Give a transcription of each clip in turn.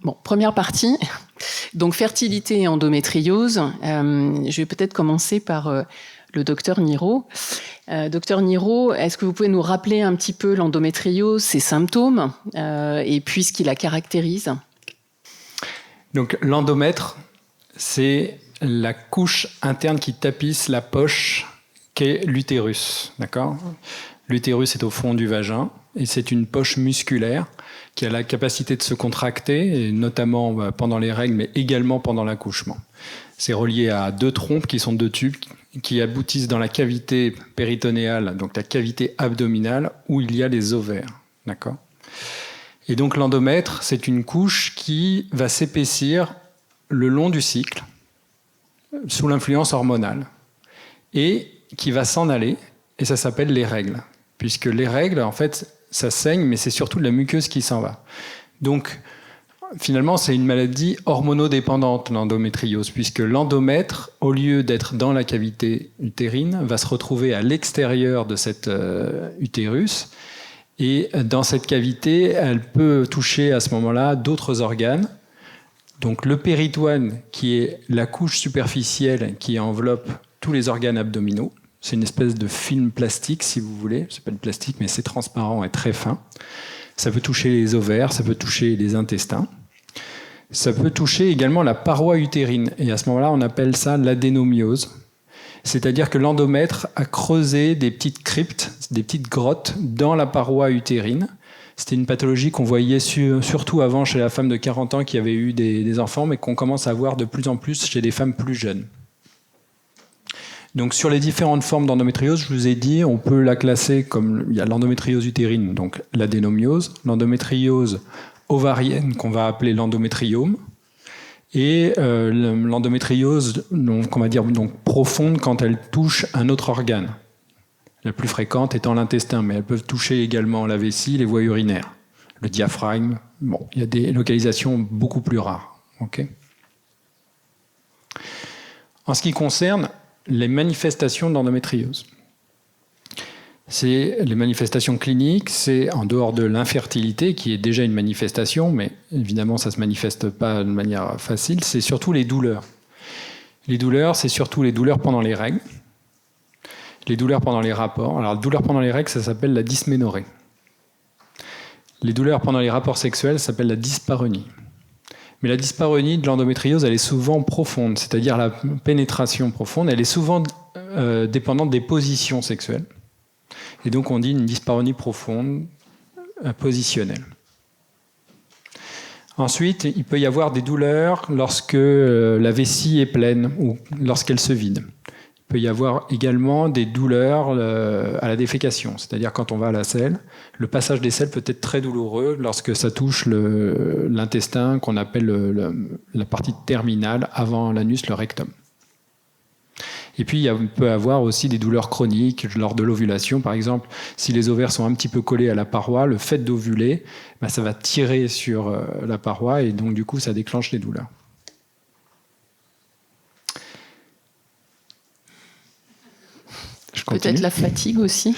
Bon, première partie. Donc, fertilité et endométriose. Je vais peut-être commencer par le docteur Niro. Docteur Niro, est-ce que vous pouvez nous rappeler un petit peu l'endométriose, ses symptômes, et puis ce qui la caractérise? Donc, l'endomètre, c'est la couche interne qui tapisse la poche qu'est l'utérus. D'accord ? L'utérus est au fond du vagin et c'est une poche musculaire qui a la capacité de se contracter, et notamment pendant les règles, mais également pendant l'accouchement. C'est relié à deux trompes qui sont deux tubes qui aboutissent dans la cavité péritonéale, donc la cavité abdominale, où il y a les ovaires. D'accord ? Et donc l'endomètre, c'est une couche qui va s'épaissir le long du cycle, sous l'influence hormonale, et qui va s'en aller, et ça s'appelle les règles. Puisque les règles, en fait, ça saigne, mais c'est surtout de la muqueuse qui s'en va. Donc, finalement, c'est une maladie hormonodépendante, l'endométriose, puisque l'endomètre, au lieu d'être dans la cavité utérine, va se retrouver à l'extérieur de cet utérus. Et dans cette cavité, elle peut toucher à ce moment-là d'autres organes. Donc, le péritoine, qui est la couche superficielle qui enveloppe tous les organes abdominaux. C'est une espèce de film plastique, si vous voulez. C'est pas du plastique, mais c'est transparent et très fin. Ça peut toucher les ovaires, ça peut toucher les intestins. Ça peut toucher également la paroi utérine. Et à ce moment-là, on appelle ça l'adénomiose. C'est-à-dire que l'endomètre a creusé des petites cryptes, des petites grottes dans la paroi utérine. C'était une pathologie qu'on voyait surtout avant chez la femme de 40 ans qui avait eu des enfants, mais qu'on commence à voir de plus en plus chez des femmes plus jeunes. Donc sur les différentes formes d'endométriose, je vous ai dit, on peut la classer comme il y a l'endométriose utérine, donc l'adénomiose, l'endométriose ovarienne qu'on va appeler l'endométriome, et l'endométriose, qu'on va dire donc profonde quand elle touche un autre organe. La plus fréquente étant l'intestin, mais elles peuvent toucher également la vessie, les voies urinaires, le diaphragme. Bon, il y a des localisations beaucoup plus rares. Okay. En ce qui concerne les manifestations d'endométriose. C'est les manifestations cliniques, c'est en dehors de l'infertilité, qui est déjà une manifestation, mais évidemment ça ne se manifeste pas de manière facile, c'est surtout les douleurs. Les douleurs, c'est surtout les douleurs pendant les règles, les douleurs pendant les rapports. Alors, les douleurs pendant les règles, ça s'appelle la dysménorrhée. Les douleurs pendant les rapports sexuels, ça s'appelle la dyspareunie. Mais la dyspareunie de l'endométriose, elle est souvent profonde, c'est-à-dire la pénétration profonde, elle est souvent dépendante des positions sexuelles. Et donc on dit une dyspareunie profonde, positionnelle. Ensuite, il peut y avoir des douleurs lorsque la vessie est pleine ou lorsqu'elle se vide. Il peut y avoir également des douleurs à la défécation, c'est-à-dire quand on va à la selle. Le passage des selles peut être très douloureux lorsque ça touche l'intestin qu'on appelle la partie terminale avant l'anus, le rectum. Et puis il peut y avoir aussi des douleurs chroniques lors de l'ovulation. Par exemple, si les ovaires sont un petit peu collés à la paroi, le fait d'ovuler, ça va tirer sur la paroi et donc du coup ça déclenche les douleurs. Peut-être la fatigue aussi.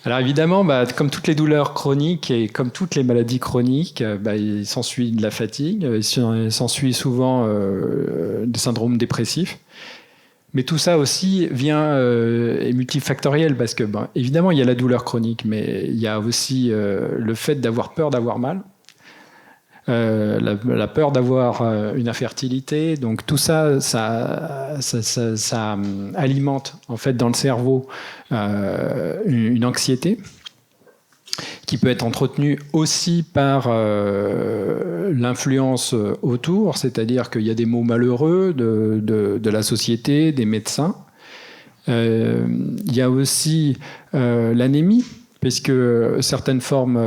Alors évidemment, comme toutes les douleurs chroniques et comme toutes les maladies chroniques, il s'ensuit de la fatigue, il s'ensuit souvent des syndromes dépressifs. Mais tout ça aussi est multifactoriel parce que, évidemment, il y a la douleur chronique, mais il y a aussi le fait d'avoir peur d'avoir mal. La peur d'avoir une infertilité, donc tout ça alimente en fait dans le cerveau une anxiété qui peut être entretenue aussi par l'influence autour, c'est-à-dire qu'il y a des mots malheureux de la société, des médecins. Il y a aussi l'anémie, puisque certaines formes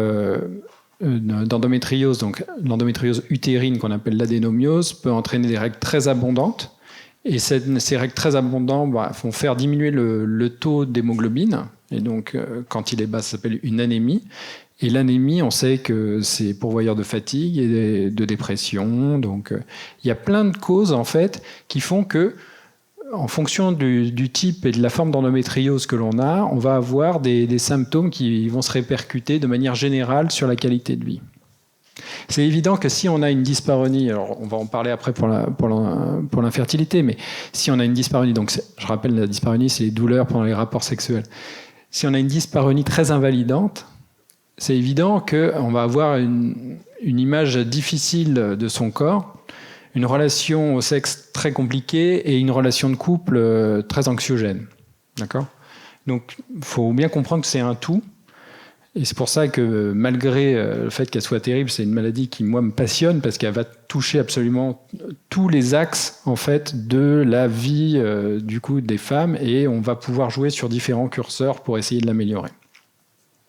d'endométriose, donc l'endométriose utérine qu'on appelle l'adénomiose, peut entraîner des règles très abondantes. Et ces règles très abondantes vont faire diminuer le taux d'hémoglobine. Et donc, quand il est bas, ça s'appelle une anémie. Et l'anémie, on sait que c'est pourvoyeur de fatigue et de dépression. Donc, il y a plein de causes, en fait, qui font que, en fonction du type et de la forme d'endométriose que l'on a, on va avoir des symptômes qui vont se répercuter de manière générale sur la qualité de vie. C'est évident que si on a une dyspareunie, alors on va en parler après pour l'infertilité, mais si on a une dyspareunie, donc je rappelle, la dyspareunie, c'est les douleurs pendant les rapports sexuels. Si on a une dyspareunie très invalidante, c'est évident qu'on va avoir une image difficile de son corps, une relation au sexe très compliquée et une relation de couple très anxiogène. D'accord ? Donc, il faut bien comprendre que c'est un tout. Et c'est pour ça que malgré le fait qu'elle soit terrible, c'est une maladie qui, moi, me passionne parce qu'elle va toucher absolument tous les axes, en fait, de la vie du coup, des femmes et on va pouvoir jouer sur différents curseurs pour essayer de l'améliorer.